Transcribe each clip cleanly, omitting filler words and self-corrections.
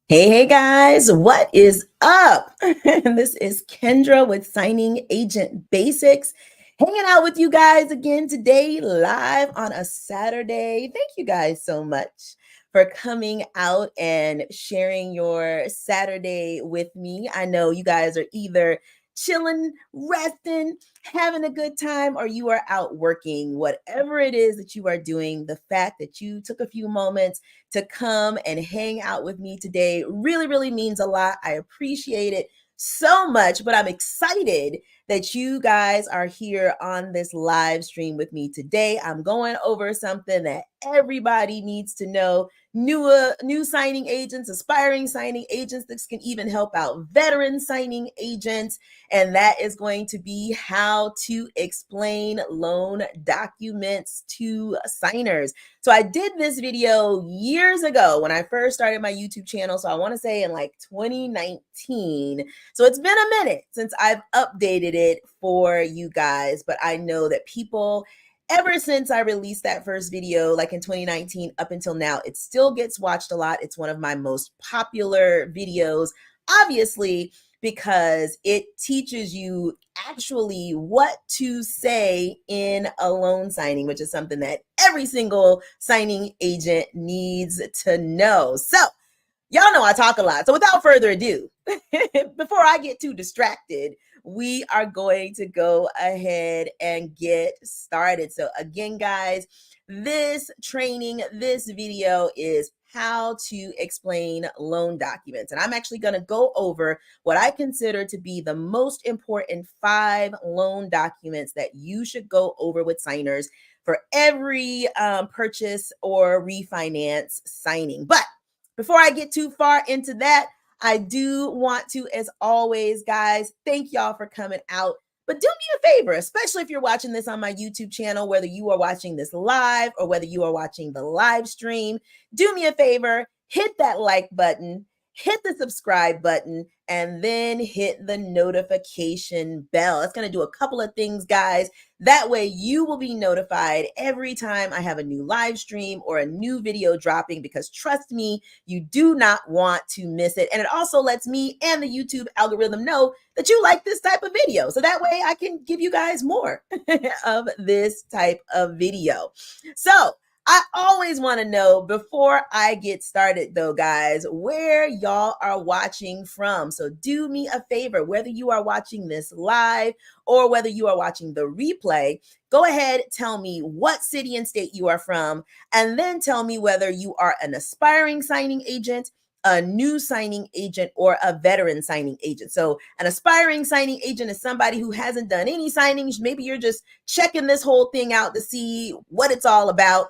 Hey guys, what is up? This is Kendra with Signing Agent Basics, hanging out with you guys again today, live on a Saturday. Thank you guys so much for coming out and sharing your Saturday with me. I know you guys are either chilling, resting, having a good time, or you are out working. Whatever it is that you are doing, the fact that you took a few moments to come and hang out with me today really, really means a lot. I appreciate it so much, but I'm excited that you guys are here on this live stream with me today. I'm going over something that everybody needs to know. New signing agents, aspiring signing agents. This can even help out veteran signing agents. And that is going to be how to explain loan documents to signers. So I did this video years ago when I first started my YouTube channel. So I want to say in like 2019. So it's been a minute since I've updated it for you guys, but I know that people, ever since I released that first video, like in 2019 up until now, it still gets watched a lot. It's one of my most popular videos, obviously, because it teaches you actually what to say in a loan signing, which is something that every single signing agent needs to know. So y'all know I talk a lot. So without further ado, before I get too distracted, we are going to go ahead and get started. So again, guys, this training, this video is how to explain loan documents. And I'm actually going to go over what I consider to be the most important 5 loan documents that you should go over with signers for every purchase or refinance signing. But before I get too far into that, I do want to, as always, guys, thank y'all for coming out. But do me a favor, especially if you're watching this on my YouTube channel, whether you are watching this live or whether you are watching the live stream, do me a favor, hit that like button, hit the subscribe button, and then hit the notification bell. It's going to do a couple of things, guys. That way you will be notified every time I have a new live stream or a new video dropping, because trust me, you do not want to miss it. And it also lets me and the YouTube algorithm know that you like this type of video. So that way I can give you guys more of this type of video. So I always want to know, before I get started though, guys, where y'all are watching from. So do me a favor, whether you are watching this live or whether you are watching the replay, go ahead, tell me what city and state you are from, and then tell me whether you are an aspiring signing agent, a new signing agent, or a veteran signing agent. So an aspiring signing agent is somebody who hasn't done any signings. Maybe you're just checking this whole thing out to see what it's all about.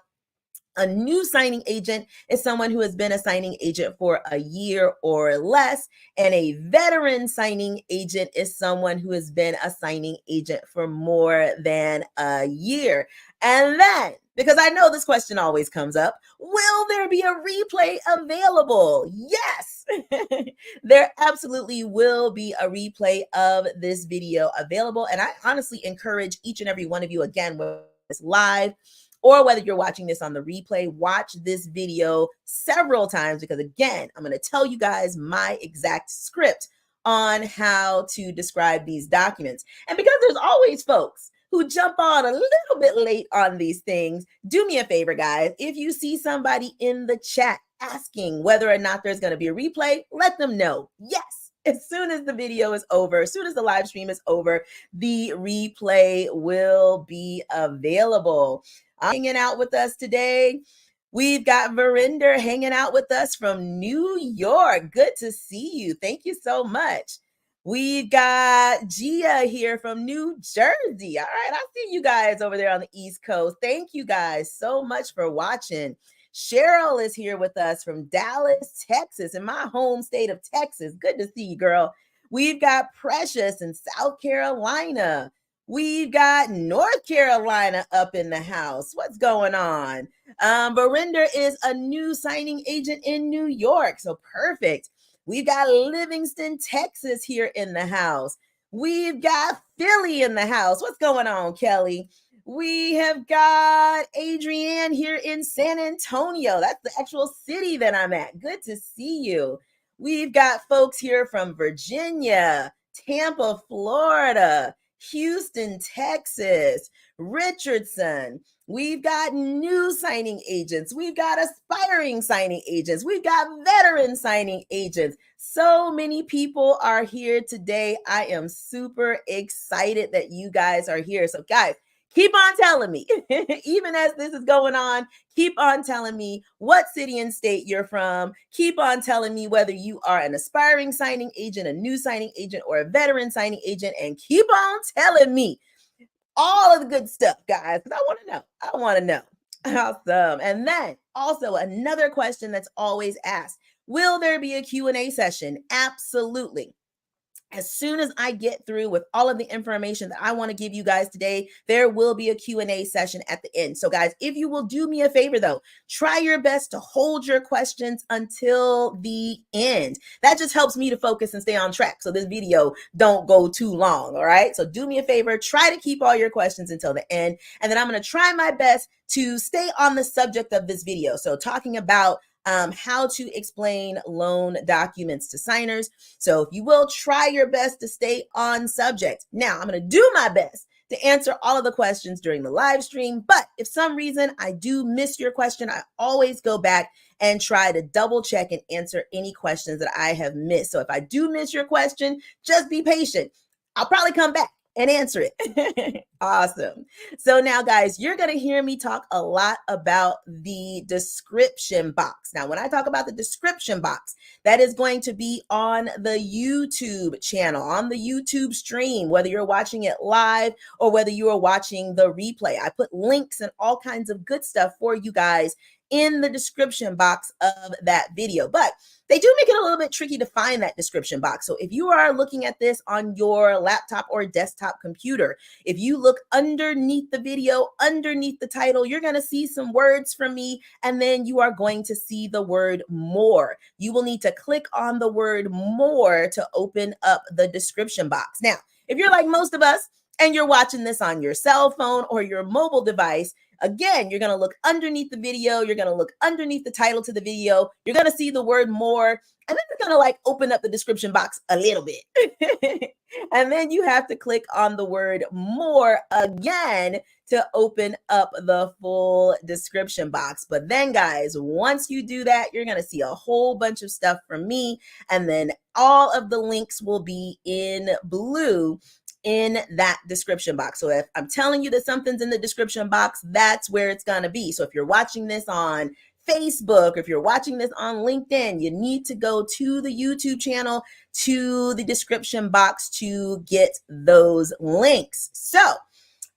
A new signing agent is someone who has been a signing agent for a year or less, and a veteran signing agent is someone who has been a signing agent for more than a year. And then, because I know this question always comes up, will there be a replay available? Yes, there absolutely will be a replay of this video available. And I honestly encourage each and every one of you, again, whether it's live or whether you're watching this on the replay, watch this video several times, because again, I'm going to tell you guys my exact script on how to describe these documents. And because there's always folks who jump on a little bit late on these things, do me a favor, guys. If you see somebody in the chat asking whether or not there's going to be a replay, let them know. Yes, as soon as the video is over, as soon as the live stream is over, the replay will be available. Hanging out with us today, we've got Verinder hanging out with us from New York. Good to see you. Thank you so much. We've got Gia here from New Jersey. All right, I see you guys over there on the East Coast. Thank you guys so much for watching. Cheryl is here with us from Dallas, Texas, in my home state of Texas. Good to see you, girl. We've got Precious in South Carolina. We've got North Carolina up in the house. What's going on? Verinder is a new signing agent in New York. So perfect. We've got Livingston, Texas here in the house. We've got Philly in the house. What's going on, Kelly? We have got Adrienne here in San Antonio. That's the actual city that I'm at. Good to see you. We've got folks here from Virginia, Tampa, Florida, Houston, Texas, Richardson. We've got new signing agents. We've got aspiring signing agents. We've got veteran signing agents. So many people are here today. I am super excited that you guys are here. So guys, keep on telling me, even as this is going on, keep on telling me what city and state you're from. Keep on telling me whether you are an aspiring signing agent, a new signing agent, or a veteran signing agent. And keep on telling me all of the good stuff, guys, because I want to know. I want to know. Awesome. And then also another question that's always asked, will there be a Q&A session? Absolutely. As soon as I get through with all of the information that I want to give you guys today, there will be a Q&A session at the end. So guys, if you will do me a favor though, try your best to hold your questions until the end. That just helps me to focus and stay on track so this video don't go too long, all right? So do me a favor, try to keep all your questions until the end, and then I'm going to try my best to stay on the subject of this video. So talking about how to explain loan documents to signers. So if you will, try your best to stay on subject. Now, I'm going to do my best to answer all of the questions during the live stream, but if some reason I do miss your question, I always go back and try to double check and answer any questions that I have missed. So if I do miss your question, just be patient. I'll probably come back and answer it. Awesome. So now, guys, you're going to hear me talk a lot about the description box. Now, when I talk about the description box, that is going to be on the YouTube channel, on the YouTube stream, whether you're watching it live or whether you are watching the replay. I put links and all kinds of good stuff for you guys in the description box of that video. But they do make it a little bit tricky to find that description box. So if you are looking at this on your laptop or desktop computer, if you look underneath the video, underneath the title, you're going to see some words from me, and then you are going to see the word more. You will need to click on the word more to open up the description box. Now, if you're like most of us and you're watching this on your cell phone or your mobile device, again, you're going to look underneath the video. You're going to look underneath the title to the video. You're going to see the word more, and then it's going to like open up the description box a little bit. And then you have to click on the word more again to open up the full description box. But then, guys, once you do that, you're going to see a whole bunch of stuff from me. And then all of the links will be in blue in that description box. So if I'm telling you that something's in the description box, that's where it's going to be. So if you're watching this on Facebook, if you're watching this on LinkedIn, you need to go to the YouTube channel, to the description box to get those links. So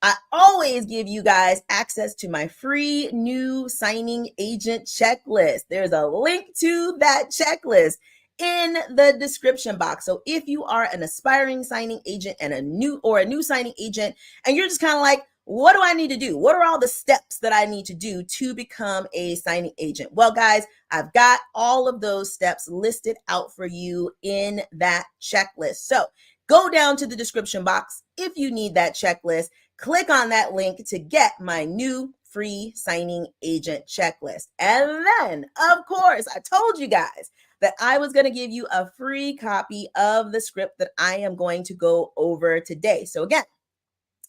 I always give you guys access to my free new signing agent checklist. There's a link to that checklist in the description box. So if you are an aspiring signing agent and a new signing agent, and you're just kind of like, what do I need to do? What are all the steps that I need to do to become a signing agent? Well, guys, I've got all of those steps listed out for you in that checklist. So go down to the description box if you need that checklist. Click on that link to get my new free signing agent checklist. And then, of course, I told you guys that I was going to give you a free copy of the script that I am going to go over today. So again,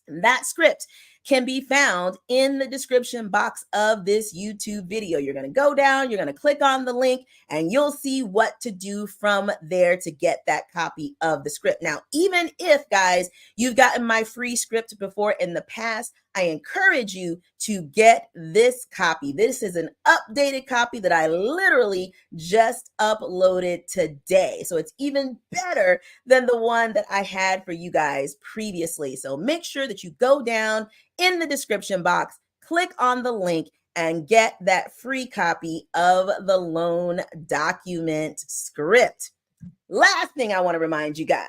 that script can be found in the description box of this YouTube video. You're going to go down, you're going to click on the link, and you'll see what to do from there to get that copy of the script. Now, even if, guys, you've gotten my free script before in the past, I encourage you to get this copy. This is an updated copy that I literally just uploaded today. So it's even better than the one that I had for you guys previously. So make sure that you go down in the description box, click on the link, and get that free copy of the loan document script. Last thing I want to remind you guys,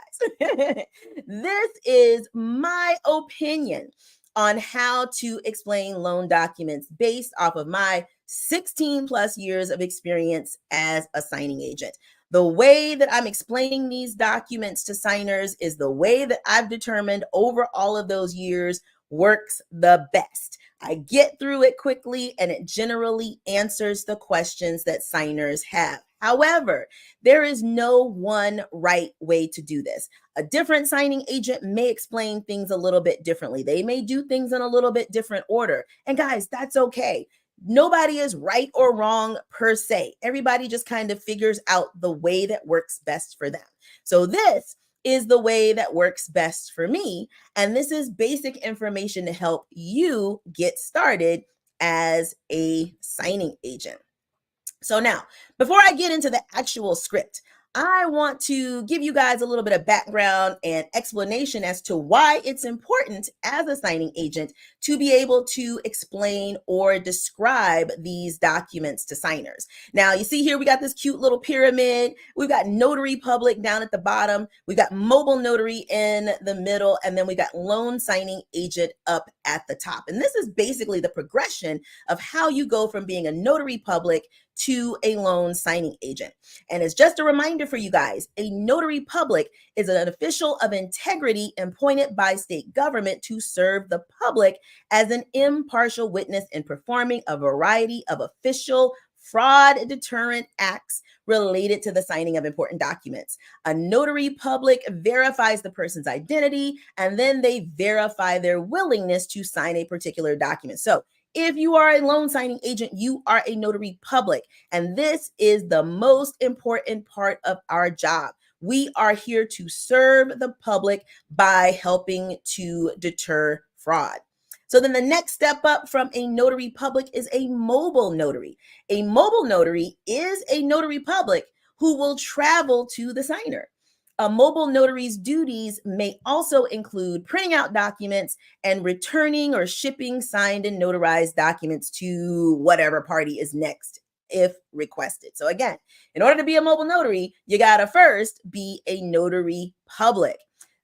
this is my opinion on how to explain loan documents based off of my 16 plus years of experience as a signing agent. The way that I'm explaining these documents to signers is the way that I've determined over all of those years works the best. I get through it quickly and it generally answers the questions that signers have. However, there is no one right way to do this. A different signing agent may explain things a little bit differently. They may do things in a little bit different order. And guys, that's okay. Nobody is right or wrong per se. Everybody just kind of figures out the way that works best for them. So this is the way that works best for me. And this is basic information to help you get started as a signing agent. So now, before I get into the actual script, I want to give you guys a little bit of background and explanation as to why it's important as a signing agent to be able to explain or describe these documents to signers. Now, you see here, we got this cute little pyramid. We've got notary public down at the bottom. We've got mobile notary in the middle, and then we got loan signing agent up at the top. And this is basically the progression of how you go from being a notary public to a loan signing agent. And it's just a reminder for you guys, a notary public is an official of integrity appointed by state government to serve the public as an impartial witness in performing a variety of official fraud deterrent acts related to the signing of important documents. A notary public verifies the person's identity, and then they verify their willingness to sign a particular document. So if you are a loan signing agent, you are a notary public. And this is the most important part of our job. We are here to serve the public by helping to deter fraud. So then the next step up from a notary public is a mobile notary. A mobile notary is a notary public who will travel to the signer. A mobile notary's duties may also include printing out documents and returning or shipping signed and notarized documents to whatever party is next, if requested. So again, in order to be a mobile notary, you gotta first be a notary public.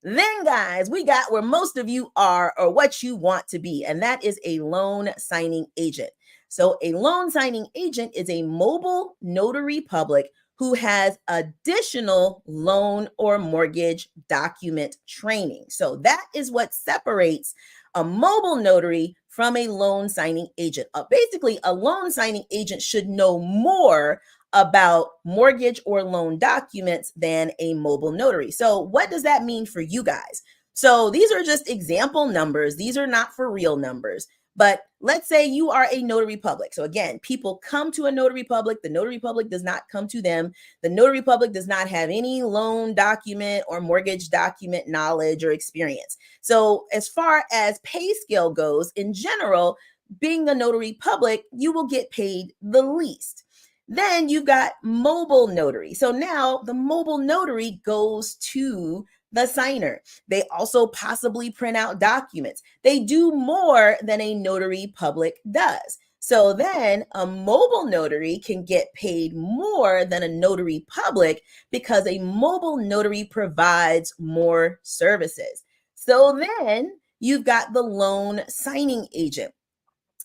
Then, guys, we got where most of you are or what you want to be, and that is a loan signing agent. So a loan signing agent is a mobile notary public who has additional loan or mortgage document training. So that is what separates a mobile notary from a loan signing agent. Basically, a loan signing agent should know more about mortgage or loan documents than a mobile notary. So what does that mean for you guys? So these are just example numbers. These are not for real numbers. But let's say you are a notary public. So again, people come to a notary public. The notary public does not come to them. The notary public does not have any loan document or mortgage document knowledge or experience. So as far as pay scale goes, in general, being a notary public, you will get paid the least. Then you've got mobile notary. So now the mobile notary goes to the signer. They also possibly print out documents. They do more than a notary public does. So then a mobile notary can get paid more than a notary public because a mobile notary provides more services. So then you've got the loan signing agent.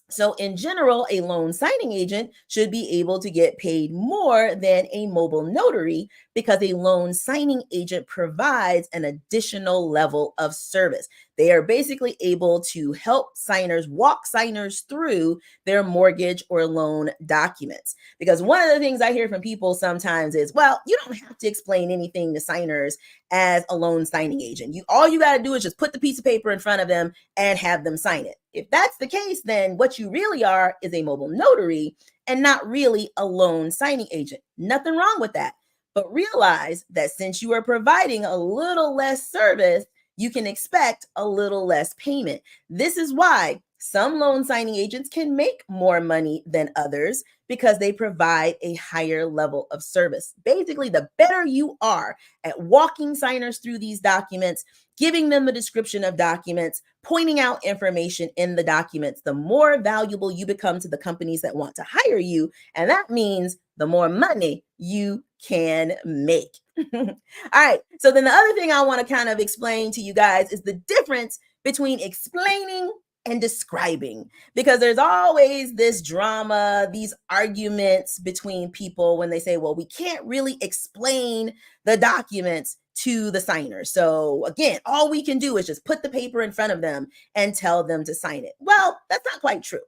So in general, a loan signing agent should be able to get paid more than a mobile notary because a loan signing agent provides an additional level of service. They are basically able to help signers, walk signers through their mortgage or loan documents. Because one of the things I hear from people sometimes is, well, you don't have to explain anything to signers as a loan signing agent. All you got to do is just put the piece of paper in front of them and have them sign it. If that's the case, then what you really are is a mobile notary and not really a loan signing agent. Nothing wrong with that. But realize that since you are providing a little less service, you can expect a little less payment. This is why Some loan signing agents can make more money than others because they provide a higher level of service. Basically, the better you are at walking signers through these documents, giving them a description of documents, pointing out information in the documents, the more valuable you become to the companies that want to hire you. And that means the more money you can make. All right. So then the other thing I want to kind of explain to you guys is the difference between explaining and describing, because there's always this drama, these arguments between people when they say, well, we can't really explain the documents to the signer. So again, all we can do is just put the paper in front of them and tell them to sign it. Well, that's not quite true.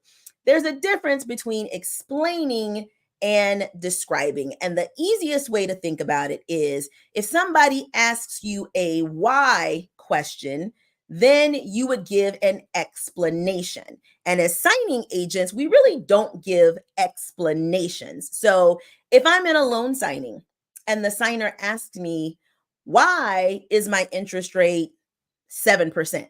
There's a difference between explaining and describing. And the easiest way to think about it is if somebody asks you a why question, then you would give an explanation. And as signing agents, we really don't give explanations. So if I'm in a loan signing and the signer asks me, why is my interest rate 7%?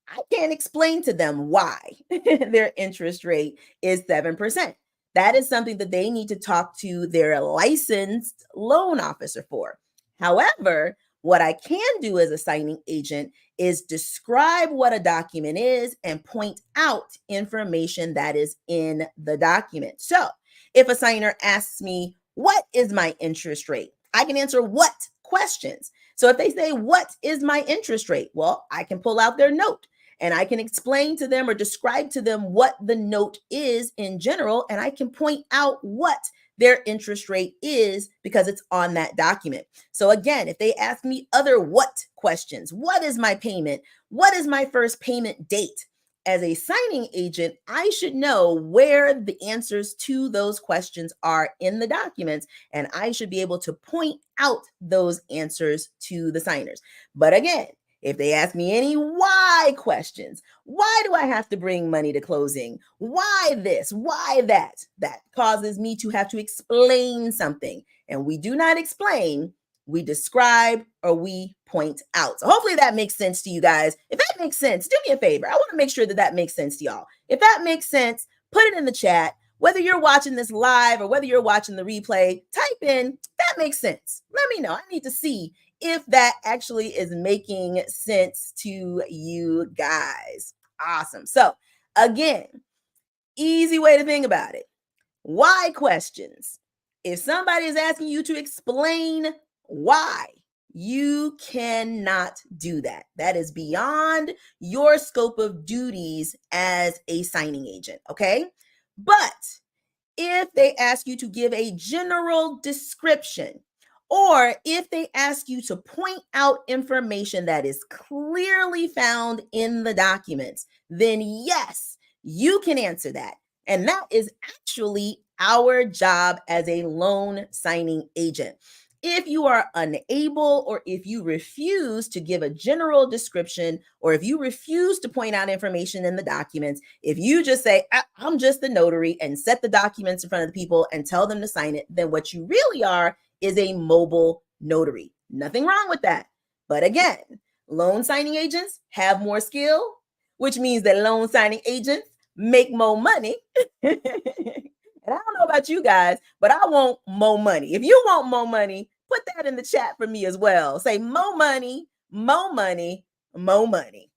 I can't explain to them why their interest rate is 7%. That is something that they need to talk to their licensed loan officer for. However, what I can do as a signing agent is describe what a document is and point out information that is in the document. So if a signer asks me, what is my interest rate? I can answer what questions. So if they say, what is my interest rate? Well, I can pull out their note and I can explain to them or describe to them what the note is in general, and I can point out what their interest rate is because it's on that document. So again, if they ask me other what questions, what is my payment? What is my first payment date? As a signing agent, I should know where the answers to those questions are in the documents, and I should be able to point out those answers to the signers. But again, if they ask me any why questions, why do I have to bring money to closing? Why this? Why that? That causes me to have to explain something. And we do not explain, we describe or we point out. So hopefully that makes sense to you guys. If that makes sense, do me a favor. I want to make sure that that makes sense to y'all. If that makes sense, put it in the chat. Whether you're watching this live or whether you're watching the replay, type in, that makes sense. Let me know. I need to see if that actually is making sense to you guys. Awesome. So again, easy way to think about it. Why questions? If somebody is asking you to explain why, you cannot do that. That is beyond your scope of duties as a signing agent, okay? But if they ask you to give a general description, or if they ask you to point out information that is clearly found in the documents, then yes, you can answer that. And that is actually our job as a loan signing agent. If you are unable or if you refuse to give a general description or if you refuse to point out information in the documents, if you just say, I'm just the notary and set the documents in front of the people and tell them to sign it, then what you really are is a mobile notary. Nothing wrong with that. But again, loan signing agents have more skill, which means that loan signing agents make more money. And I don't know about you guys, but I want more money. If you want more money, put that in the chat for me as well. Say more money, more money, more money.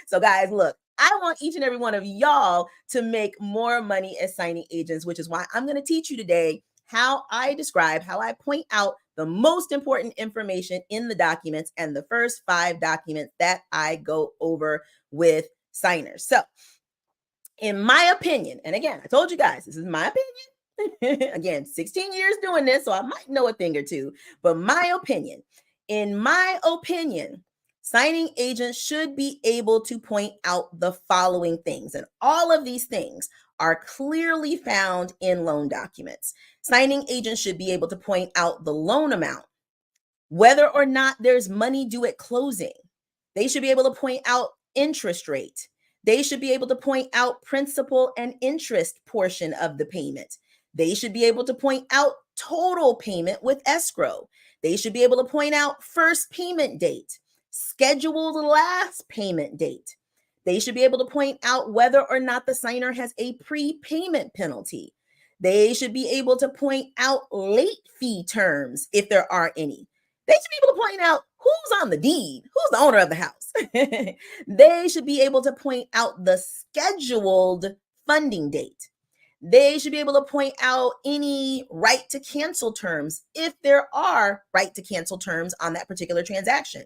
So guys, look, I want each and every one of y'all to make more money as signing agents, which is why I'm going to teach you today how I describe, how I point out the most important information in the documents and the first 5 documents that I go over with signers. So in my opinion, and again, I told you guys, this is my opinion. Again, 16 years doing this, so I might know a thing or two, but in my opinion, signing agents should be able to point out the following things. And all of these things are clearly found in loan documents. Signing agents should be able to point out the loan amount, whether or not there's money due at closing. They should be able to point out interest rate. They should be able to point out principal and interest portion of the payment. They should be able to point out total payment with escrow. They should be able to point out first payment date, scheduled last payment date, They should be able to point out whether or not the signer has a prepayment penalty. They should be able to point out late fee terms if there are any. They should be able to point out who's on the deed, who's the owner of the house. They should be able to point out the scheduled funding date. They should be able to point out any right to cancel terms if there are right to cancel terms on that particular transaction.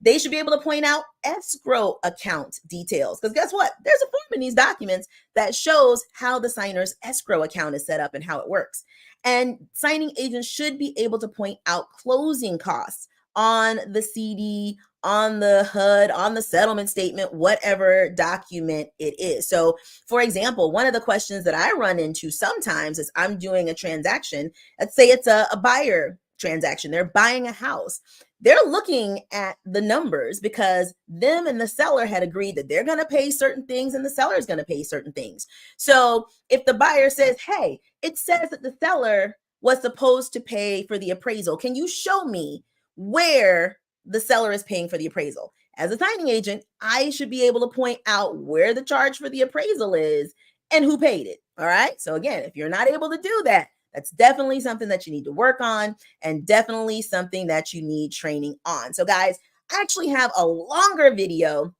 They should be able to point out escrow account details because guess what? There's a form in these documents that shows how the signer's escrow account is set up and how it works. And signing agents should be able to point out closing costs on the CD, on the HUD, on the settlement statement, whatever document it is. So, for example, one of the questions that I run into sometimes is I'm doing a transaction. Let's say it's a buyer transaction, they're buying a house. They're looking at the numbers because them and the seller had agreed that they're going to pay certain things and the seller is going to pay certain things. So, if the buyer says, hey, it says that the seller was supposed to pay for the appraisal, can you show me where the seller is paying for the appraisal? As a signing agent, I should be able to point out where the charge for the appraisal is and who paid it. All right. So, again, if you're not able to do that, that's definitely something that you need to work on and definitely something that you need training on. So, guys, I actually have a longer video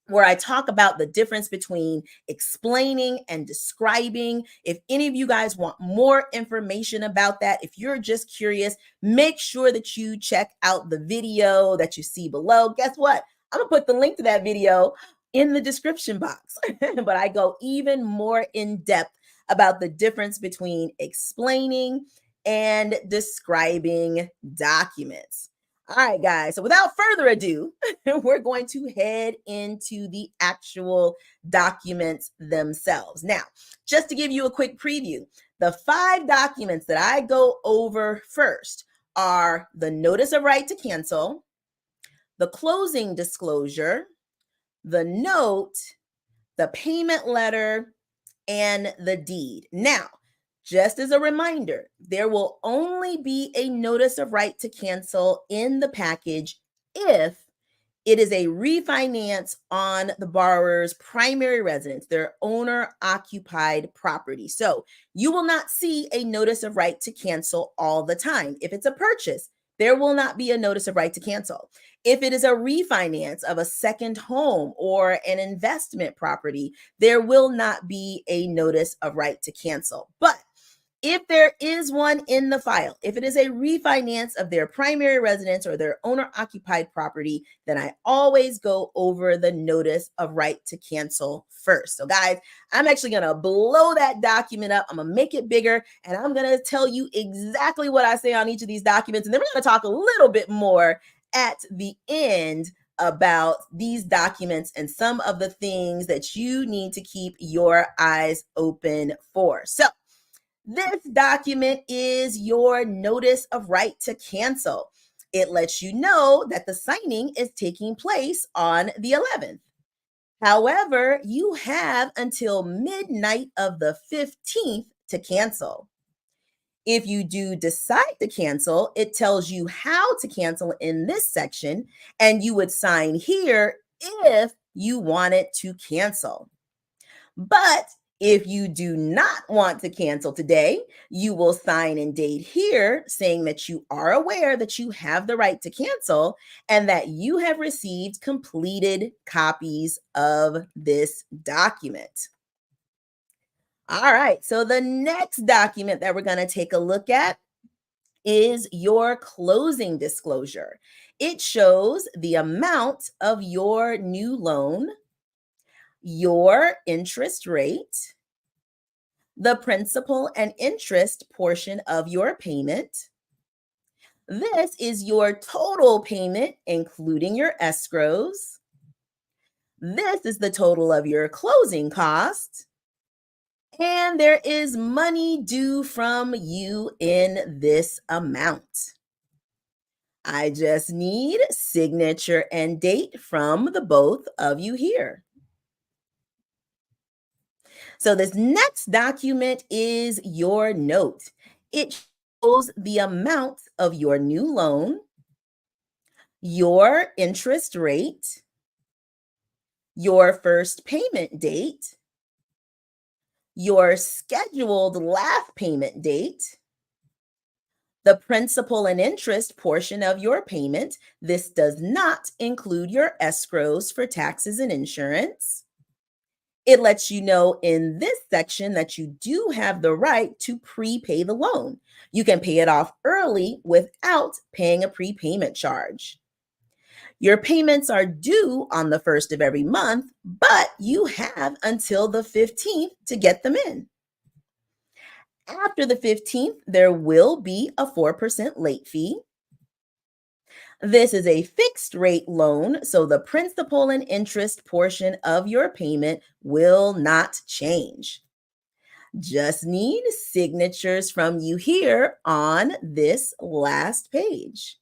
where I talk about the difference between explaining and describing. If any of you guys want more information about that, if you're just curious, make sure that you check out the video that you see below. Guess what? I'm gonna put the link to that video in the description box, but I go even more in depth about the difference between explaining and describing documents. All right, guys. So without further ado, we're going to head into the actual documents themselves. Now, just to give you a quick preview, the 5 documents that I go over first are the notice of right to cancel, the closing disclosure, the note, the payment letter, and the deed. Now, just as a reminder, there will only be a notice of right to cancel in the package if it is a refinance on the borrower's primary residence, their owner occupied property. So you will not see a notice of right to cancel all the time. If it's a purchase, there will not be a notice of right to cancel. If it is a refinance of a second home or an investment property, there will not be a notice of right to cancel. But if there is one in the file, if it is a refinance of their primary residence or their owner occupied property, then I always go over the notice of right to cancel first. So, guys, I'm actually going to blow that document up. I'm going to make it bigger and I'm going to tell you exactly what I say on each of these documents. And then we're going to talk a little bit more at the end about these documents and some of the things that you need to keep your eyes open for. So, this document is your notice of right to cancel. It lets you know that the signing is taking place on the 11th. However, you have until midnight of the 15th to cancel. If you do decide to cancel, it tells you how to cancel in this section, and you would sign here if you wanted to cancel. But if you do not want to cancel today, you will sign and date here saying that you are aware that you have the right to cancel and that you have received completed copies of this document. All right, so the next document that we're going to take a look at is your closing disclosure. It shows the amount of your new loan, your interest rate, the principal and interest portion of your payment. This is your total payment, including your escrows. This is the total of your closing costs. And there is money due from you in this amount. I just need signature and date from the both of you here. So this next document is your note. It shows the amount of your new loan, your interest rate, your first payment date, your scheduled last payment date, the principal and interest portion of your payment. This does not include your escrows for taxes and insurance. It lets you know in this section that you do have the right to prepay the loan. You can pay it off early without paying a prepayment charge. Your payments are due on the first of every month, but you have until the 15th to get them in. After the 15th, there will be a 4% late fee. This is a fixed rate loan, so the principal and interest portion of your payment will not change. Just need signatures from you here on this last page.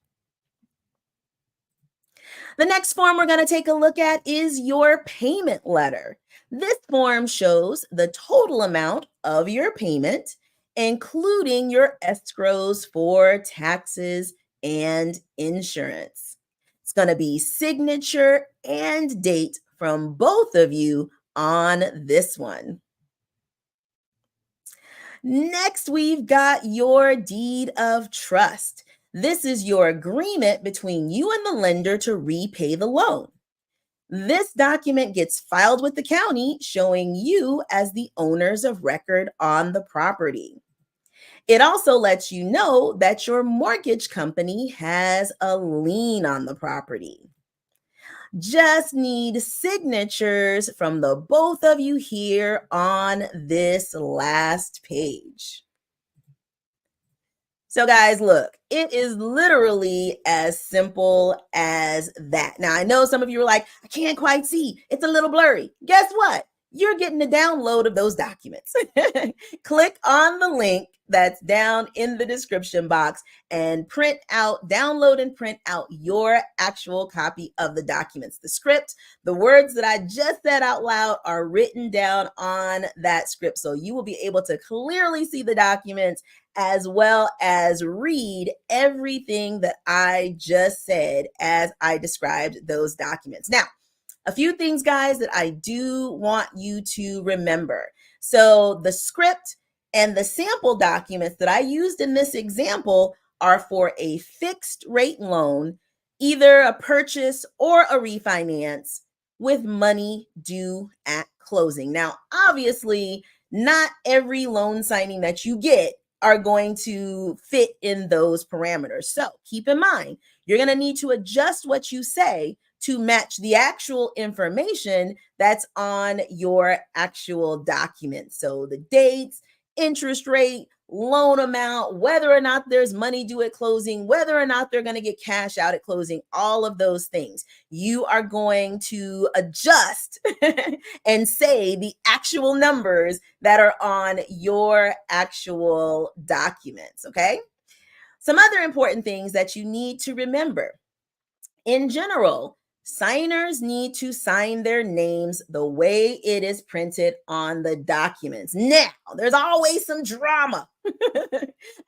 The next form we're going to take a look at is your payment letter. This form shows the total amount of your payment, including your escrows for taxes and insurance. It's going to be signature and date from both of you on this one. Next, we've got your deed of trust. This is your agreement between you and the lender to repay the loan. This document gets filed with the county, showing you as the owners of record on the property. It also lets you know that your mortgage company has a lien on the property. Just need signatures from the both of you here on this last page. So guys, look, it is literally as simple as that. Now, I know some of you are like, I can't quite see. It's a little blurry. Guess what? You're getting a download of those documents. Click on the link that's down in the description box and download and print out your actual copy of the documents. The script, the words that I just said out loud are written down on that script. So you will be able to clearly see the documents as well as read everything that I just said as I described those documents. Now, a few things, guys, that I do want you to remember. So the script and the sample documents that I used in this example are for a fixed rate loan, either a purchase or a refinance with money due at closing. Now, obviously, not every loan signing that you get are going to fit in those parameters. So keep in mind, you're going to need to adjust what you say to match the actual information that's on your actual document. So the dates, interest rate, loan amount, whether or not there's money due at closing, whether or not they're going to get cash out at closing, all of those things. You are going to adjust and say the actual numbers that are on your actual documents, okay? Some other important things that you need to remember. In general, signers need to sign their names the way it is printed on the documents. Now, there's always some drama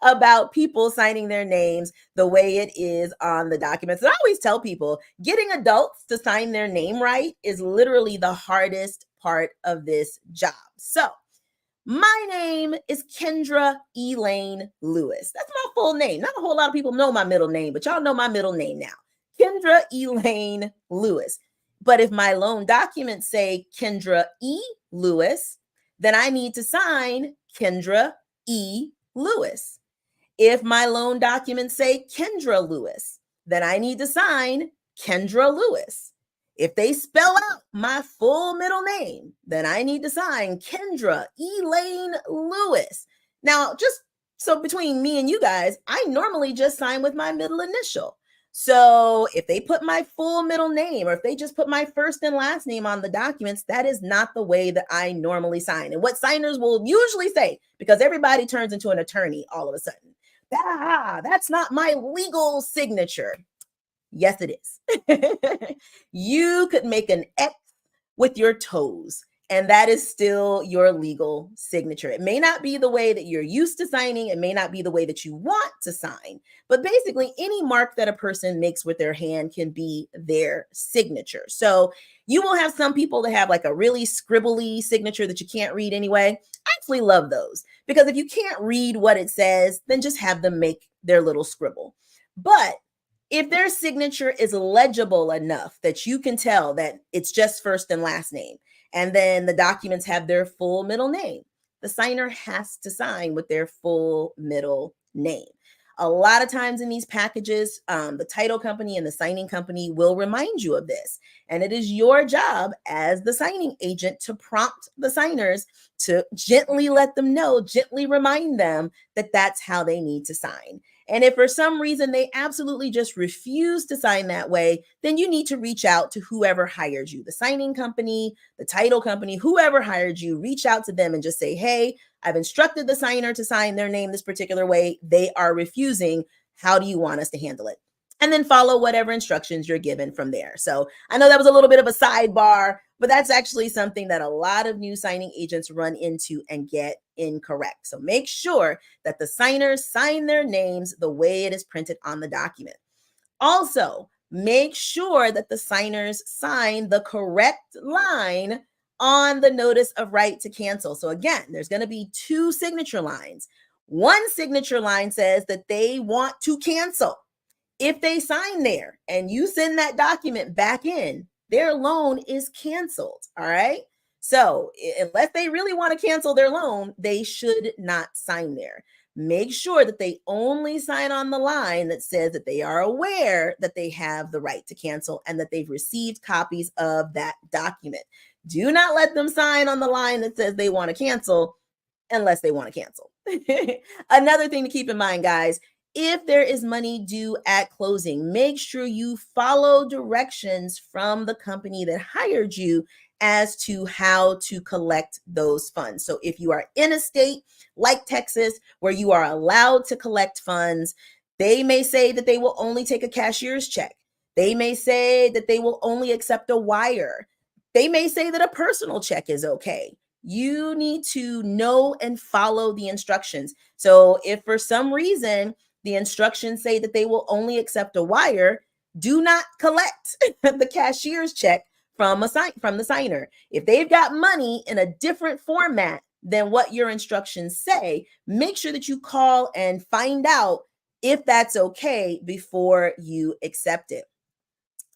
about people signing their names the way it is on the documents. And I always tell people, getting adults to sign their name right is literally the hardest part of this job. So, my name is Kendra Elaine Lewis. That's my full name. Not a whole lot of people know my middle name, but y'all know my middle name now. Kendra Elaine Lewis. But if my loan documents say Kendra E. Lewis, then I need to sign Kendra E. Lewis. If my loan documents say Kendra Lewis, then I need to sign Kendra Lewis. If they spell out my full middle name, then I need to sign Kendra Elaine Lewis. Now, just so between me and you guys, I normally just sign with my middle initial. So if they put my full middle name or if they just put my first and last name on the documents, that is not the way that I normally sign. And what signers will usually say, because everybody turns into an attorney all of a sudden, that's not my legal signature. Yes, it is. You could make an X with your toes And that is still your legal signature. It may not be the way that you're used to signing. It may not be the way that you want to sign, but basically any mark that a person makes with their hand can be their signature. So you will have some people that have like a really scribbly signature that you can't read anyway. I actually love those because if you can't read what it says, then just have them make their little scribble. But if their signature is legible enough that you can tell that it's just first and last name, and then the documents have their full middle name, the signer has to sign with their full middle name. A lot of times in these packages, the title company and the signing company will remind you of this. And it is your job as the signing agent to prompt the signers to gently let them know, gently remind them that that's how they need to sign. And if for some reason they absolutely just refuse to sign that way, then you need to reach out to whoever hired you, the signing company, the title company, whoever hired you, reach out to them and just say, hey, I've instructed the signer to sign their name this particular way. They are refusing. How do you want us to handle it? And then follow whatever instructions you're given from there. So I know that was a little bit of a sidebar, but that's actually something that a lot of new signing agents run into and get incorrect. So make sure that the signers sign their names the way it is printed on the document. Also, make sure that the signers sign the correct line on the notice of right to cancel. So again, there's going to be two signature lines. One signature line says that they want to cancel. If they sign there and you send that document back in, their loan is canceled. All right. So unless they really want to cancel their loan, they should not sign there. Make sure that they only sign on the line that says that they are aware that they have the right to cancel and that they've received copies of that document. Do not let them sign on the line that says they want to cancel unless they want to cancel. Another thing to keep in mind, guys, if there is money due at closing, make sure you follow directions from the company that hired you as to how to collect those funds. So if you are in a state like Texas where you are allowed to collect funds, they may say that they will only take a cashier's check. They may say that they will only accept a wire. They may say that a personal check is okay. You need to know and follow the instructions. So if for some reason the instructions say that they will only accept a wire, do not collect the cashier's check from the signer. If they've got money in a different format than what your instructions say, make sure that you call and find out if that's okay before you accept it.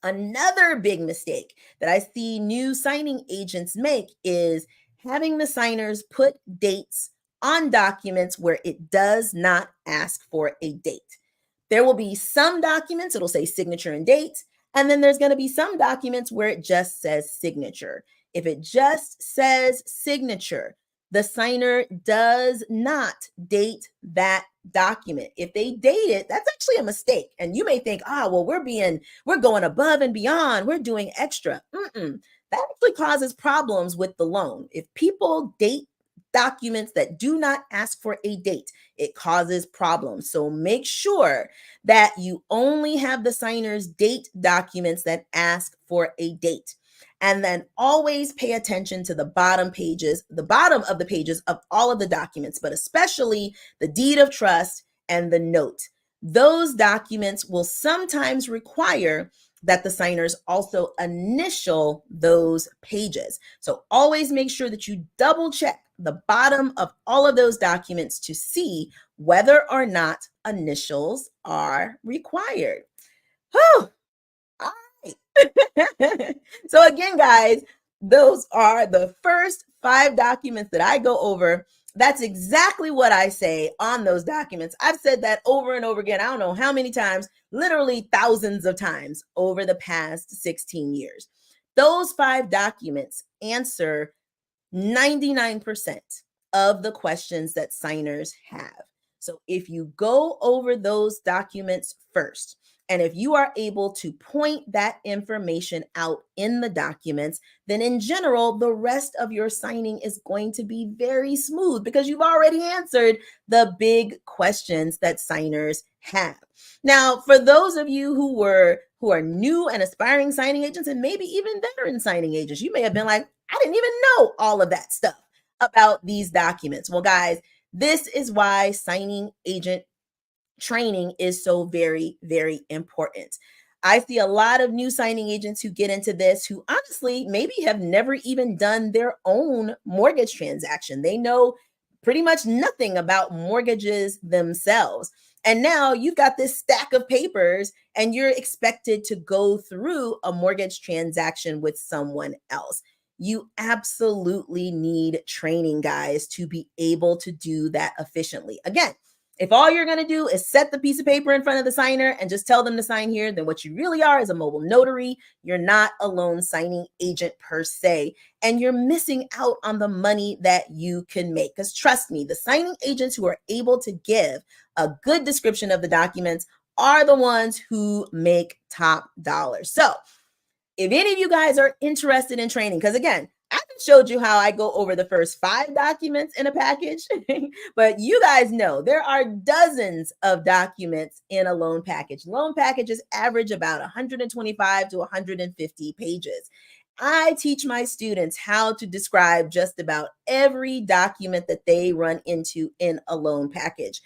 Another big mistake that I see new signing agents make is having the signers put dates on documents where it does not ask for a date. There will be some documents, it'll say signature and date, and then there's going to be some documents where it just says signature. If it just says signature, the signer does not date that document. If they date it, that's actually a mistake. And you may think, well, we're going above and beyond. We're doing extra. That actually causes problems with the loan. If people date documents that do not ask for a date, it causes problems. So make sure that you only have the signers date documents that ask for a date. And then always pay attention to the bottom of the pages of all of the documents, but especially the deed of trust and the note. Those documents will sometimes require that the signers also initial those pages. So always make sure that you double check the bottom of all of those documents to see whether or not initials are required. Whew. All right. So again, guys, those are the first 5 documents that I go over. That's exactly what I say on those documents. I've said that over and over again. I don't know how many times, literally thousands of times over the past 16 years. Those 5 documents answer 99% of the questions that signers have. So if you go over those documents first And if you are able to point that information out in the documents, then in general, the rest of your signing is going to be very smooth because you've already answered the big questions that signers have. Now, for those of you who are new and aspiring signing agents and maybe even veteran signing agents, you may have been like, I didn't even know all of that stuff about these documents. Well, guys, this is why signing agent training is so very, very important. I see a lot of new signing agents who get into this who honestly maybe have never even done their own mortgage transaction. They know pretty much nothing about mortgages themselves. And now you've got this stack of papers and you're expected to go through a mortgage transaction with someone else. You absolutely need training, guys, to be able to do that efficiently. Again, if all you're going to do is set the piece of paper in front of the signer and just tell them to sign here, then what you really are is a mobile notary. You're not a loan signing agent per se, and you're missing out on the money that you can make. Because trust me, the signing agents who are able to give a good description of the documents are the ones who make top dollars. So if any of you guys are interested in training, because again, I showed you how I go over the first 5 documents in a package, but you guys know there are dozens of documents in a loan package. Loan packages average about 125 to 150 pages. I teach my students how to describe just about every document that they run into in a loan package.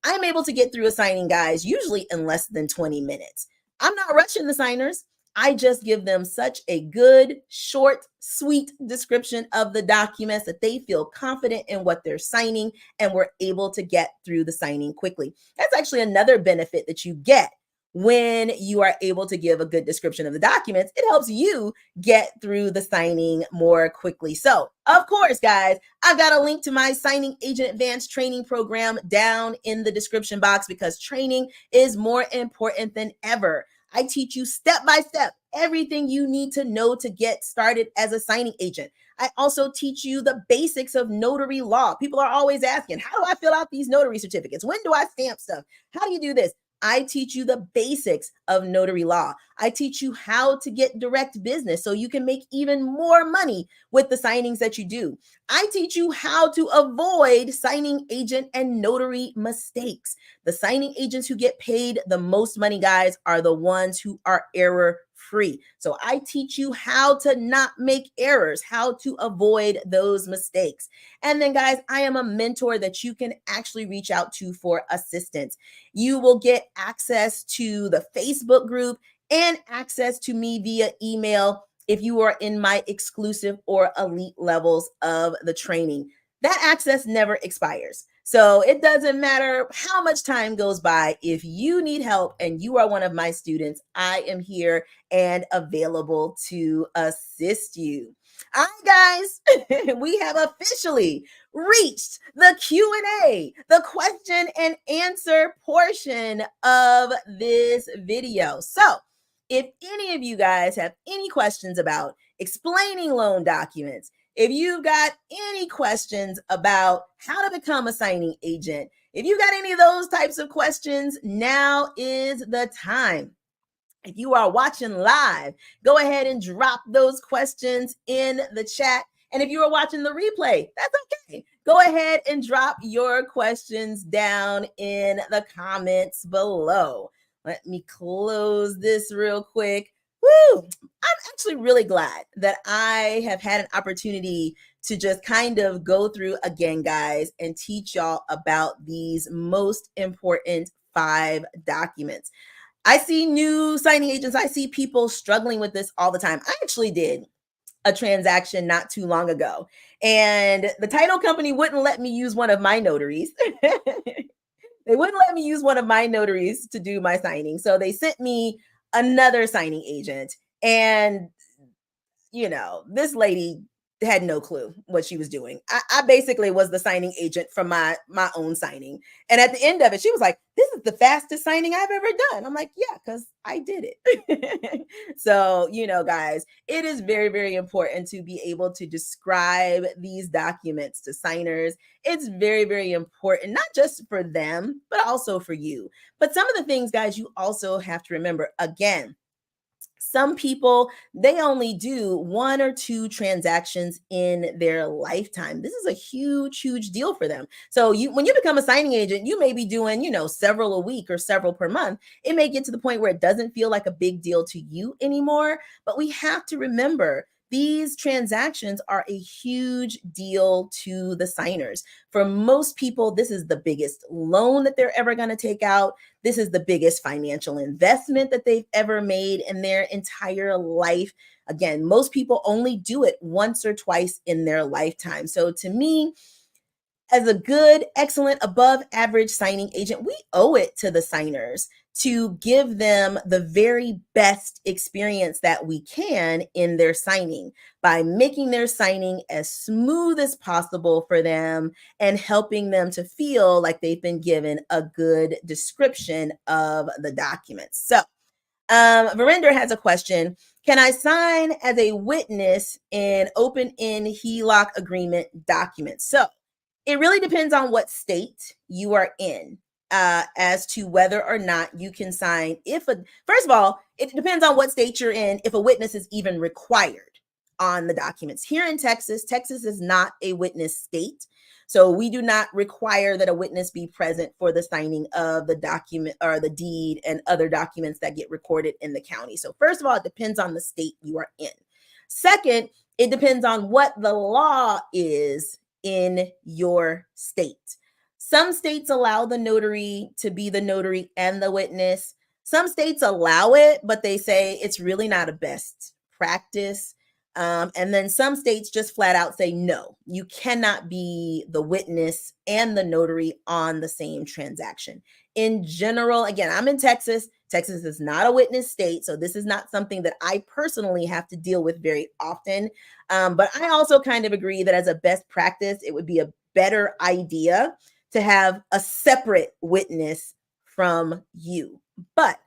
I'm able to get through a signing, guys, usually in less than 20 minutes. I'm not rushing the signers. I just give them such a good, short, sweet description of the documents that they feel confident in what they're signing and we're able to get through the signing quickly. That's actually another benefit that you get when you are able to give a good description of the documents. It helps you get through the signing more quickly. So, of course, guys, I've got a link to my Signing Agent Advanced Training Program down in the description box because training is more important than ever. I teach you step by step everything you need to know to get started as a signing agent. I also teach you the basics of notary law. People are always asking, how do I fill out these notary certificates? When do I stamp stuff? How do you do this? I teach you the basics of notary law. I teach you how to get direct business so you can make even more money with the signings that you do. I teach you how to avoid signing agent and notary mistakes. The signing agents who get paid the most money, guys, are the ones who are error free. So I teach you how to not make errors, how to avoid those mistakes. And then, guys, I am a mentor that you can actually reach out to for assistance. You will get access to the Facebook group and access to me via email if you are in my exclusive or elite levels of the training. That access never expires. So it doesn't matter how much time goes by. If you need help and you are one of my students, I am here and available to assist you. All right, guys, we have officially reached the Q&A, the question and answer portion of this video. So if any of you guys have any questions about explaining loan documents, if you've got any questions about how to become a signing agent, if you've got any of those types of questions, now is the time. If you are watching live, go ahead and drop those questions in the chat. And if you are watching the replay, that's okay. Go ahead and drop your questions down in the comments below. Let me close this real quick. Woo! I'm actually really glad that I have had an opportunity to just kind of go through again, guys, and teach y'all about these most important 5 documents. I see new signing agents. I see people struggling with this all the time. I actually did a transaction not too long ago, and the title company wouldn't let me use one of my notaries. They wouldn't let me use one of my notaries to do my signing. So they sent me another signing agent. And, this lady had no clue what she was doing. I basically was the signing agent for my own signing. And at the end of it, she was like, "This is the fastest signing I've ever done." I'm like, "Yeah, because I did it." So, guys, it is very, very important to be able to describe these documents to signers. It's very, very important, not just for them, but also for you. But some of the things, guys, you also have to remember, again, some people, they only do one or two transactions in their lifetime. This is a huge, huge deal for them. So when you become a signing agent, you may be doing, several a week or several per month. It may get to the point where it doesn't feel like a big deal to you anymore. But we have to remember these transactions are a huge deal to the signers. For most people, this is the biggest loan that they're ever going to take out. This is the biggest financial investment that they've ever made in their entire life. Again, most people only do it once or twice in their lifetime. So to me, as a good, excellent, above average signing agent, we owe it to the signers to give them the very best experience that we can in their signing by making their signing as smooth as possible for them and helping them to feel like they've been given a good description of the documents. So, Verinder has a question. Can I sign as a witness in open-end HELOC agreement documents? So, it really depends on what state you are in as to whether or not you can sign. First of all, it depends on what state you're in, if a witness is even required on the documents. Here in Texas, Texas is not a witness state. So we do not require that a witness be present for the signing of the document or the deed and other documents that get recorded in the county. So first of all, it depends on the state you are in. Second, it depends on what the law is in your state. Some states allow the notary to be the notary and the witness. Some states allow it, but they say it's really not a best practice. And then some states just flat out say, no, you cannot be the witness and the notary on the same transaction. In general, again, I'm in Texas. Texas is not a witness state, so this is not something that I personally have to deal with very often. But I also kind of agree that as a best practice, it would be a better idea to have a separate witness from you. But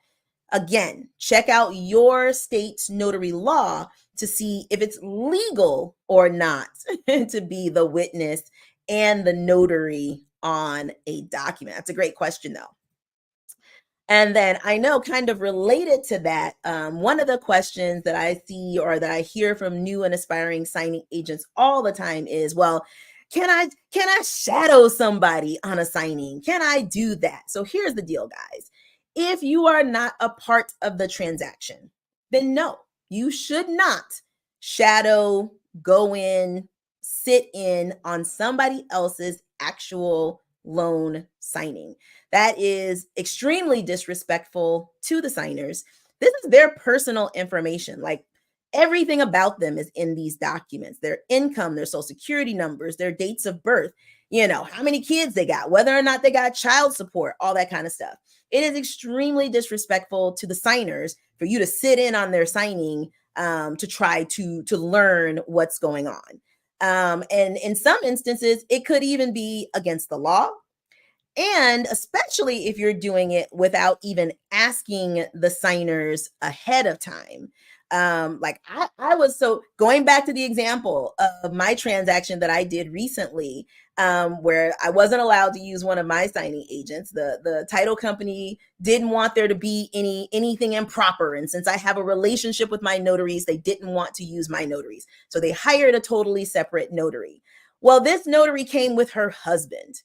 again, check out your state's notary law to see if it's legal or not to be the witness and the notary on a document. That's a great question, though. And then I know, kind of related to that, one of the questions that I see or that I hear from new and aspiring signing agents all the time is, well, can I shadow somebody on a signing? Can I do that? So here's the deal, guys. If you are not a part of the transaction, then no, you should not shadow, go in, sit in on somebody else's actual loan signing. That is extremely disrespectful to the signers. This is their personal information. Like, everything about them is in these documents: their income, their social security numbers, their dates of birth, how many kids they got, whether or not they got child support, all that kind of stuff. It is extremely disrespectful to the signers for you to sit in on their signing to try to learn what's going on. And in some instances, it could even be against the law. And especially if you're doing it without even asking the signers ahead of time. Like I was, so going back to the example of my transaction that I did recently, where I wasn't allowed to use one of my signing agents. The title company didn't want there to be anything improper. And since I have a relationship with my notaries, they didn't want to use my notaries. So they hired a totally separate notary. Well, this notary came with her husband.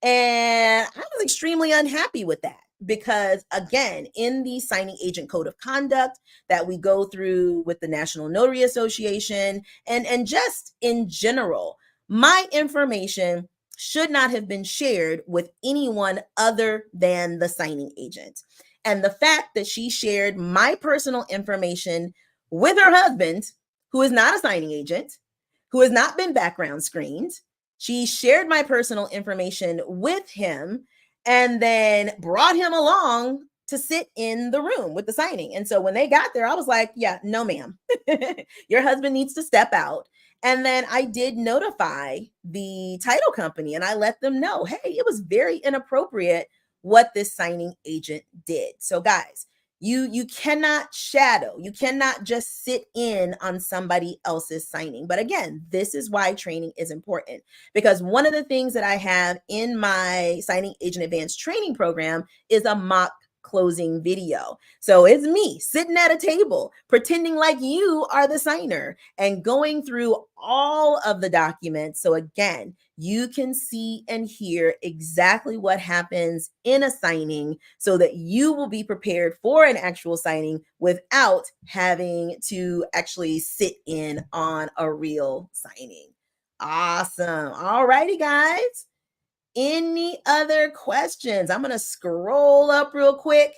And I was extremely unhappy with that because, again, in the signing agent code of conduct that we go through with the National Notary Association and just in general, my information should not have been shared with anyone other than the signing agent. And the fact that she shared my personal information with her husband, who is not a signing agent, who has not been background screened, she shared my personal information with him and then brought him along to sit in the room with the signing. And so when they got there, I was like, yeah, no, ma'am. Your husband needs to step out And then I did notify the title company and I let them know, hey, it was very inappropriate what this signing agent did. So guys, you cannot shadow, you cannot just sit in on somebody else's signing. But again, this is why training is important, because one of the things that I have in my signing agent advanced training program is a mock closing video. So it's me sitting at a table pretending like you are the signer and going through all of the documents. So again, you can see and hear exactly what happens in a signing so that you will be prepared for an actual signing without having to actually sit in on a real signing. Awesome. All righty, guys. Any other questions? I'm going to scroll up real quick,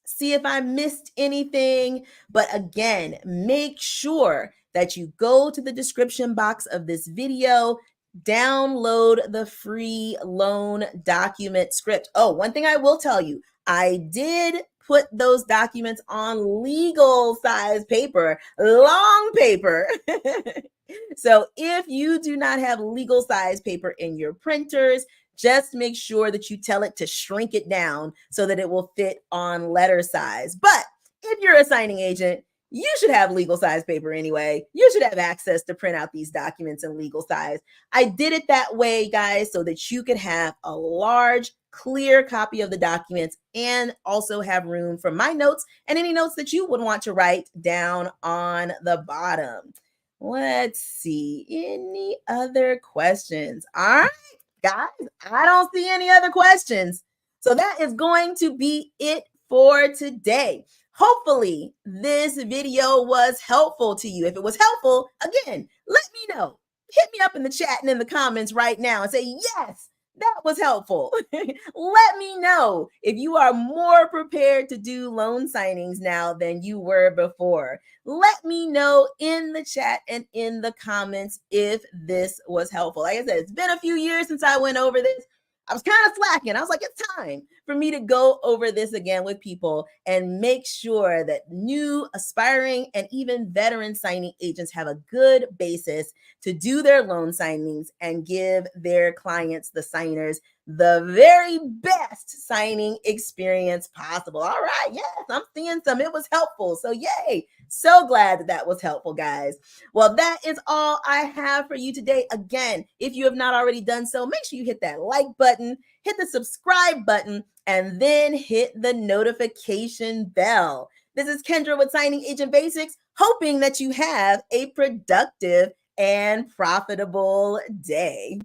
see if I missed anything. But again, make sure that you go to the description box of this video, download the free loan document script. Oh, one thing I will tell you, I did put those documents on legal size paper, long paper. So if you do not have legal size paper in your printers, just make sure that you tell it to shrink it down so that it will fit on letter size. But if you're a signing agent, you should have legal size paper anyway. You should have access to print out these documents in legal size. I did it that way, guys, so that you could have a large, clear copy of the documents and also have room for my notes and any notes that you would want to write down on the bottom. Let's see. Any other questions? All right, guys, I don't see any other questions. So that is going to be it for today. Hopefully, this video was helpful to you. If it was helpful, again, let me know. Hit me up in the chat and in the comments right now and say, yes, that was helpful. Let me know if you are more prepared to do loan signings now than you were before. Let me know in the chat and in the comments if this was helpful. Like I said, it's been a few years since I went over this. I was kind of slacking. I was like, it's time for me to go over this again with people and make sure that new, aspiring, and even veteran signing agents have a good basis to do their loan signings and give their clients, the signers, the very best signing experience possible. All right. Yes, I'm seeing some. It was helpful. So yay. So glad that that was helpful, guys. Well, that is all I have for you today. Again, if you have not already done so, make sure you hit that like button, hit the subscribe button, and then hit the notification bell. This is Kendra with Signing Agent Basics, hoping that you have a productive and profitable day.